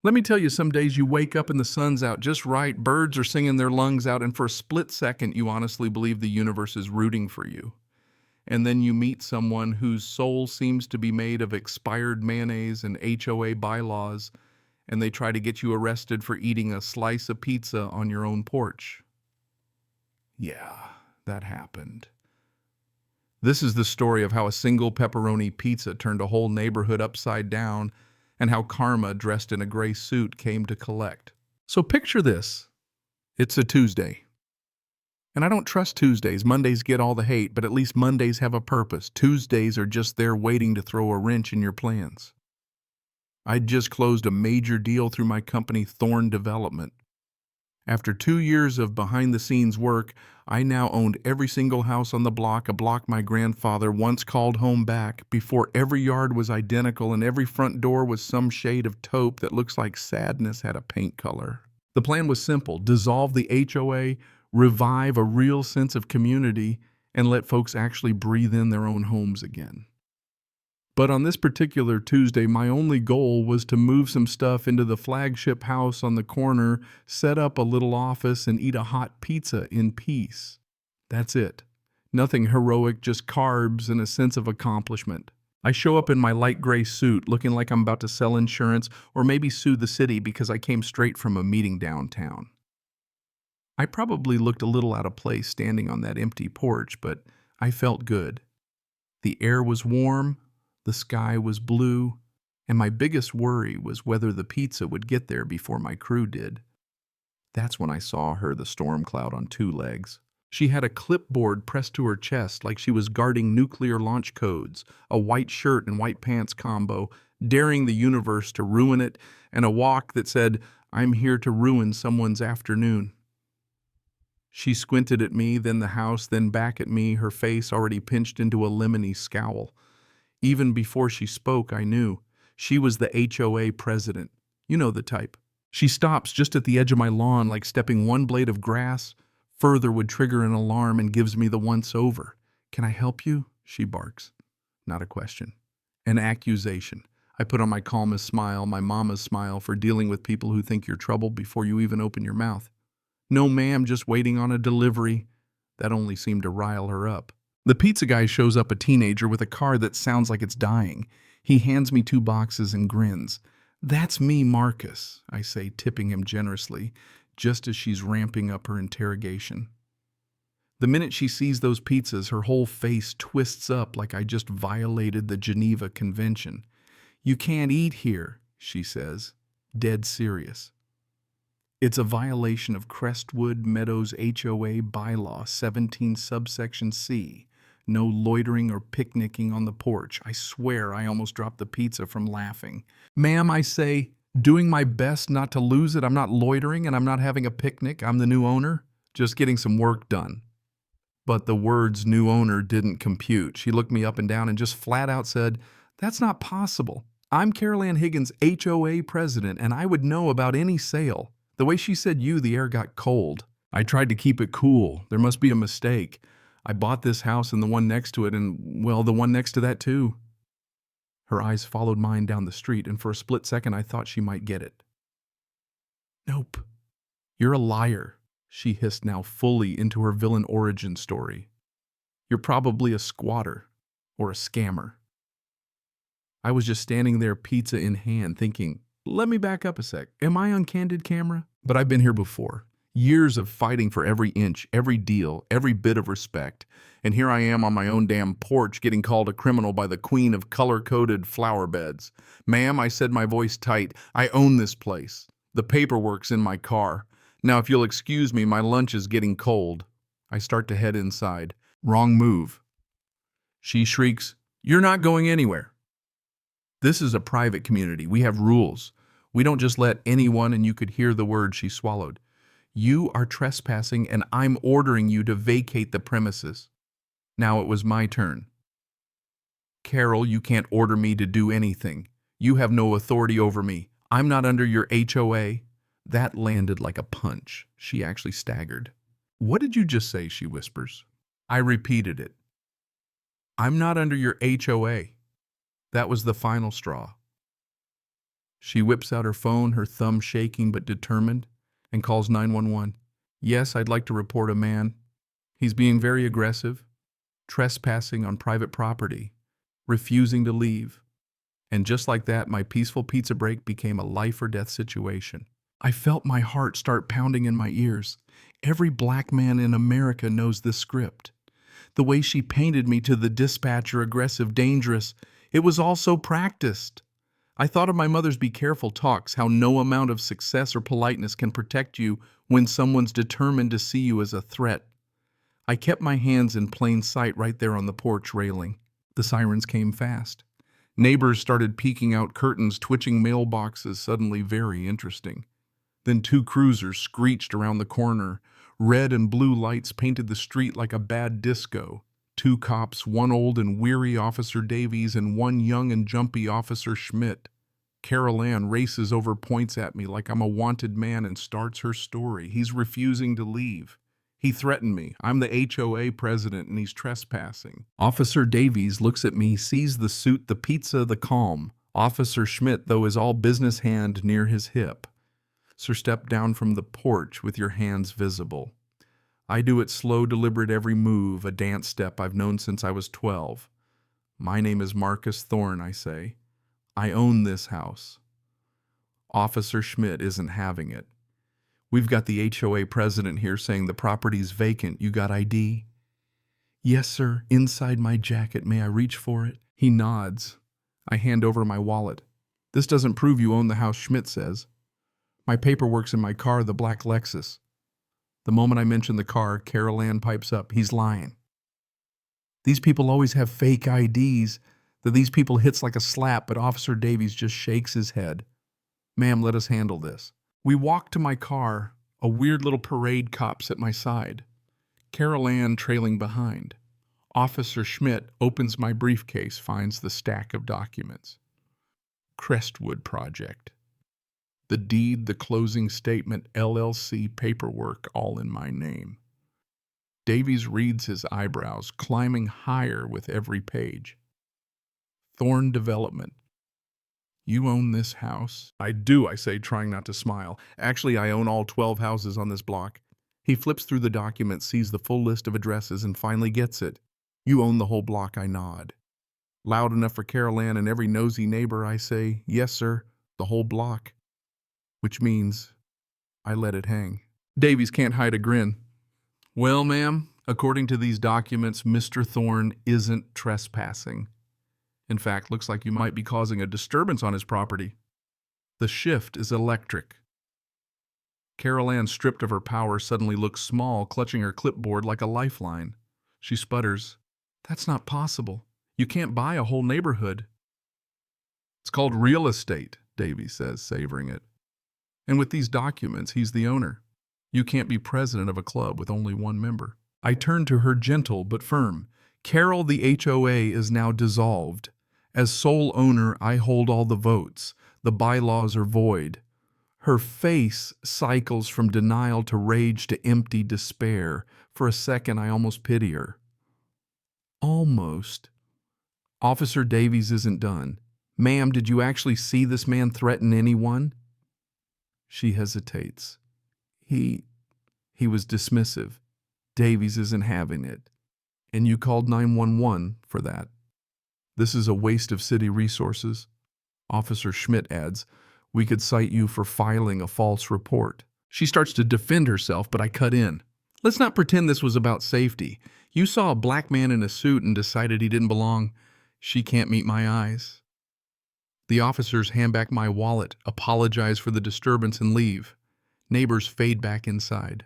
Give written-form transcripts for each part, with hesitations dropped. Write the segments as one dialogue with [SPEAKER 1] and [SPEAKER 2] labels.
[SPEAKER 1] Let me tell you, some days you wake up and the sun's out just right, birds are singing their lungs out, and for a split second you honestly believe the universe is rooting for you. And then you meet someone whose soul seems to be made of expired mayonnaise and HOA bylaws, and they try to get you arrested for eating a slice of pizza on your own porch. Yeah, that happened. This is the story of how a single pepperoni pizza turned a whole neighborhood upside down and how karma, dressed in a gray suit, came to collect. So picture this. It's a Tuesday. And I don't trust Tuesdays. Mondays get all the hate, but at least Mondays have a purpose. Tuesdays are just there waiting to throw a wrench in your plans. I'd just closed a major deal through my company, Thorn Development. After 2 years of behind-the-scenes work, I now owned every single house on the block, a block my grandfather once called home back, before every yard was identical and every front door was some shade of taupe that looks like sadness had a paint color. The plan was simple: dissolve the HOA, revive a real sense of community, and let folks actually breathe in their own homes again. But on this particular Tuesday, my only goal was to move some stuff into the flagship house on the corner, set up a little office, and eat a hot pizza in peace. That's it. Nothing heroic, just carbs and a sense of accomplishment. I show up in my light gray suit, looking like I'm about to sell insurance or maybe sue the city because I came straight from a meeting downtown. I probably looked a little out of place standing on that empty porch, but I felt good. The air was warm, the sky was blue, and my biggest worry was whether the pizza would get there before my crew did. That's when I saw her, the storm cloud on 2 legs. She had a clipboard pressed to her chest like she was guarding nuclear launch codes, a white shirt and white pants combo, daring the universe to ruin it, and a walk that said, "I'm here to ruin someone's afternoon." She squinted at me, then the house, then back at me, her face already pinched into a lemony scowl. Even before she spoke, I knew. She was the HOA president. You know the type. She stops just at the edge of my lawn, like stepping one blade of grass further would trigger an alarm, and gives me the once-over. "Can I help you?" she barks. Not a question. An accusation. I put on my calmest smile, my mama's smile, for dealing with people who think you're trouble before you even open your mouth. "No, ma'am, just waiting on a delivery." That only seemed to rile her up. The pizza guy shows up, a teenager with a car that sounds like it's dying. He hands me 2 boxes and grins. "That's me, Marcus," I say, tipping him generously, just as she's ramping up her interrogation. The minute she sees those pizzas, her whole face twists up like I just violated the Geneva Convention. "You can't eat here," she says, dead serious. "It's a violation of Crestwood Meadows HOA bylaw 17 subsection C. No loitering or picnicking on the porch." I swear I almost dropped the pizza from laughing. "Ma'am," I say, doing my best not to lose it, "I'm not loitering and I'm not having a picnic. I'm the new owner, just getting some work done." But the words "new owner" didn't compute. She looked me up and down and just flat out said, "That's not possible. I'm Carol Ann Higgins, HOA president, and I would know about any sale." The way she said "you," the air got cold. I tried to keep it cool. There must be a mistake. I bought this house and the one next to it and, well, the one next to that too. Her eyes followed mine down the street, and for a split second I thought she might get it. "Nope. You're a liar," she hissed, now fully into her villain origin story. "You're probably a squatter or a scammer." I was just standing there, pizza in hand, thinking, let me back up a sec. Am I on candid camera? But I've been here before. Years of fighting for every inch, every deal, every bit of respect. And here I am on my own damn porch getting called a criminal by the queen of color-coded flower beds. "Ma'am," I said, my voice tight, "I own this place. The paperwork's in my car. Now, if you'll excuse me, my lunch is getting cold." I start to head inside. Wrong move. She shrieks, "You're not going anywhere." This is a private community. We have rules. We don't just let anyone, and you could hear the word she swallowed. "You are trespassing, and I'm ordering you to vacate the premises." Now it was my turn. "Carol, you can't order me to do anything. You have no authority over me. I'm not under your HOA. That landed like a punch. She actually staggered. "What did you just say?" she whispers. I repeated it. "I'm not under your HOA. That was the final straw. She whips out her phone, her thumb shaking but determined, and calls 911. Yes, I'd like to report a man. He's being very aggressive, trespassing on private property, refusing to leave. And just like that, my peaceful pizza break became a life or death situation. I felt my heart start pounding in my ears. Every black man in America knows this script. The way she painted me to the dispatcher, aggressive, dangerous, it was all so practiced. I thought of my mother's be careful talks, how no amount of success or politeness can protect you when someone's determined to see you as a threat. I kept my hands in plain sight right there on the porch railing. The sirens came fast. Neighbors started peeking out curtains, twitching mailboxes, suddenly very interesting. Then 2 cruisers screeched around the corner. Red and blue lights painted the street like a bad disco. 2 cops, 1 old and weary Officer Davies and 1 young and jumpy Officer Schmidt. Carol Ann races over, points at me like I'm a wanted man, and starts her story. He's refusing to leave. He threatened me. I'm the HOA president and he's trespassing. Officer Davies looks at me, sees the suit, the pizza, the calm. Officer Schmidt, though, is all business, hand near his hip. Sir, step down from the porch with your hands visible. I do it slow, deliberate, every move, a dance step I've known since I was 12. My name is Marcus Thorne, I say. I own this house. Officer Schmidt isn't having it. We've got the HOA president here saying the property's vacant. You got ID? Yes, sir. Inside my jacket. May I reach for it? He nods. I hand over my wallet. This doesn't prove you own the house, Schmidt says. My paperwork's in my car, the black Lexus. The moment I mention the car, Carol Ann pipes up. He's lying. These people always have fake IDs. These people hits like a slap, but Officer Davies just shakes his head. Ma'am, let us handle this. We walk to my car, a weird little parade cop's at my side. Carol Ann trailing behind. Officer Schmidt opens my briefcase, finds the stack of documents. Crestwood Project. The deed, the closing statement, LLC paperwork, all in my name. Davies reads his eyebrows, climbing higher with every page. Thorne Development. You own this house? I do, I say, trying not to smile. Actually, I own all 12 houses on this block. He flips through the document, sees the full list of addresses, and finally gets it. You own the whole block, I nod. Loud enough for Carol Ann and every nosy neighbor, I say, yes, sir, the whole block. Which means I let it hang. Davies can't hide a grin. Well, ma'am, according to these documents, Mr. Thorne isn't trespassing. In fact, looks like you might be causing a disturbance on his property. The shift is electric. Carol Ann, stripped of her power, suddenly looks small, clutching her clipboard like a lifeline. She sputters, That's not possible. You can't buy a whole neighborhood. It's called real estate, Davies says, savoring it. And with these documents, he's the owner. You can't be president of a club with only 1 member. I turn to her, gentle but firm. Carol, the HOA is now dissolved. As sole owner, I hold all the votes. The bylaws are void. Her face cycles from denial to rage to empty despair. For a second, I almost pity her. Almost. Officer Davies isn't done. Ma'am, did you actually see this man threaten anyone? She hesitates. He was dismissive. Davies isn't having it. And you called 911 for that. This is a waste of city resources. Officer Schmidt adds, we could cite you for filing a false report. She starts to defend herself, but I cut in. Let's not pretend this was about safety. You saw a black man in a suit and decided he didn't belong. She can't meet my eyes. The officers hand back my wallet, apologize for the disturbance, and leave. Neighbors fade back inside.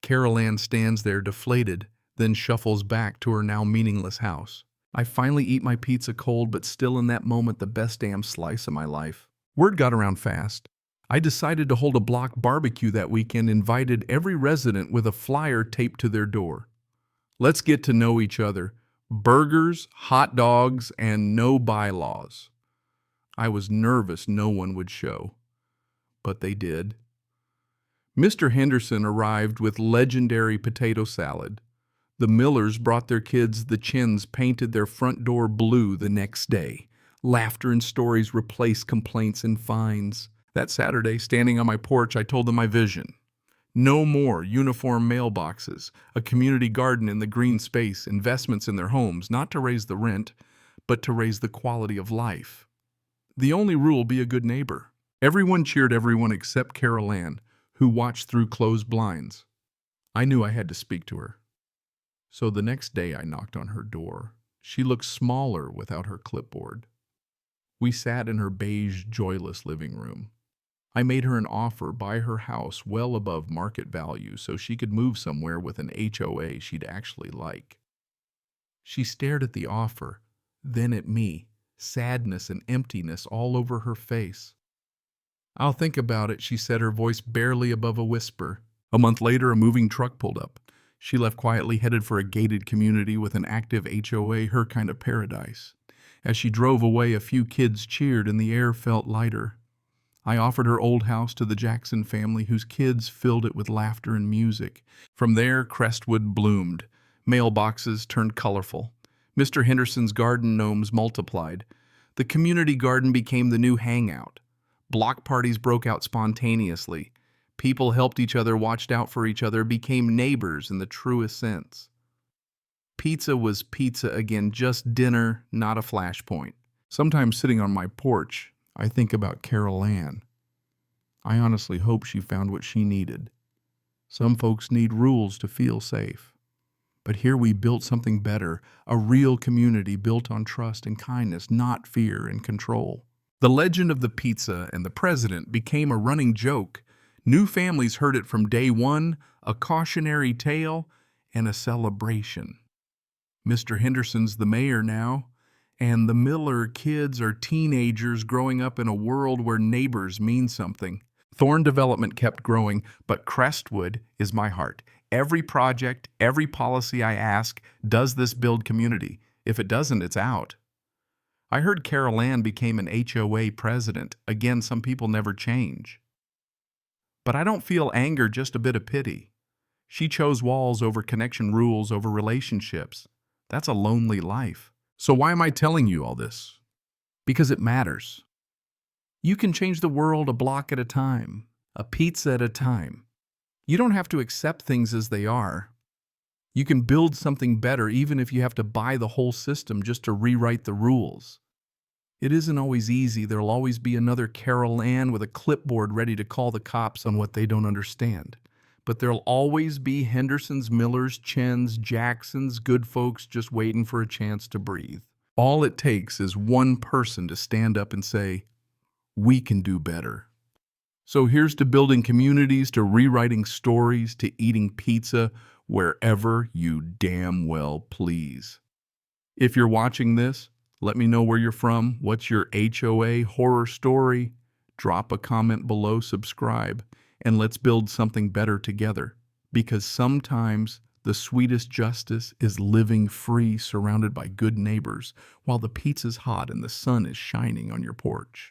[SPEAKER 1] Carol Ann stands there deflated, then shuffles back to her now meaningless house. I finally eat my pizza cold, but still in that moment the best damn slice of my life. Word got around fast. I decided to hold a block barbecue that weekend, invited every resident with a flyer taped to their door. Let's get to know each other. Burgers, hot dogs, and no bylaws. I was nervous no one would show, but they did. Mr. Henderson arrived with legendary potato salad. The Millers brought their kids the chins, painted their front door blue the next day. Laughter and stories replaced complaints and fines. That Saturday, standing on my porch, I told them my vision. No more uniform mailboxes, a community garden in the green space, investments in their homes, not to raise the rent, but to raise the quality of life. The only rule, be a good neighbor. Everyone cheered everyone except Carol Ann, who watched through closed blinds. I knew I had to speak to her. So the next day I knocked on her door. She looked smaller without her clipboard. We sat in her beige, joyless living room. I made her an offer, buy her house well above market value so she could move somewhere with an HOA she'd actually like. She stared at the offer, then at me, sadness and emptiness all over her face. "I'll think about it," she said, her voice barely above a whisper. A month later, a moving truck pulled up. She left quietly, headed for a gated community with an active HOA, her kind of paradise. As she drove away, a few kids cheered and the air felt lighter. I offered her old house to the Jackson family, whose kids filled it with laughter and music. From there, Crestwood bloomed. Mailboxes turned colorful. Mr. Henderson's garden gnomes multiplied. The community garden became the new hangout. Block parties broke out spontaneously. People helped each other, watched out for each other, became neighbors in the truest sense. Pizza was pizza again, just dinner, not a flashpoint. Sometimes sitting on my porch, I think about Carol Ann. I honestly hope she found what she needed. Some folks need rules to feel safe. But here we built something better, a real community built on trust and kindness, not fear and control. The legend of the pizza and the president became a running joke. New families heard it from day one, a cautionary tale and a celebration. Mr. Henderson's the mayor now, and the Miller kids are teenagers growing up in a world where neighbors mean something. Thorn Development kept growing, but Crestwood is my heart. Every project, every policy I ask, does this build community? If it doesn't, it's out. I heard Carol Ann became an HOA president. Again, some people never change. But I don't feel anger, just a bit of pity. She chose walls over connection, rules over relationships. That's a lonely life. So why am I telling you all this? Because it matters. You can change the world a block at a time, a pizza at a time. You don't have to accept things as they are. You can build something better even if you have to buy the whole system just to rewrite the rules. It isn't always easy. There'll always be another Carol Ann with a clipboard ready to call the cops on what they don't understand. But there'll always be Hendersons, Millers, Chens, Jacksons, good folks just waiting for a chance to breathe. All it takes is one person to stand up and say, "We can do better." So here's to building communities, to rewriting stories, to eating pizza wherever you damn well please. If you're watching this, let me know where you're from. What's your HOA horror story? Drop a comment below, subscribe, and let's build something better together. Because sometimes the sweetest justice is living free, surrounded by good neighbors, while the pizza's hot and the sun is shining on your porch.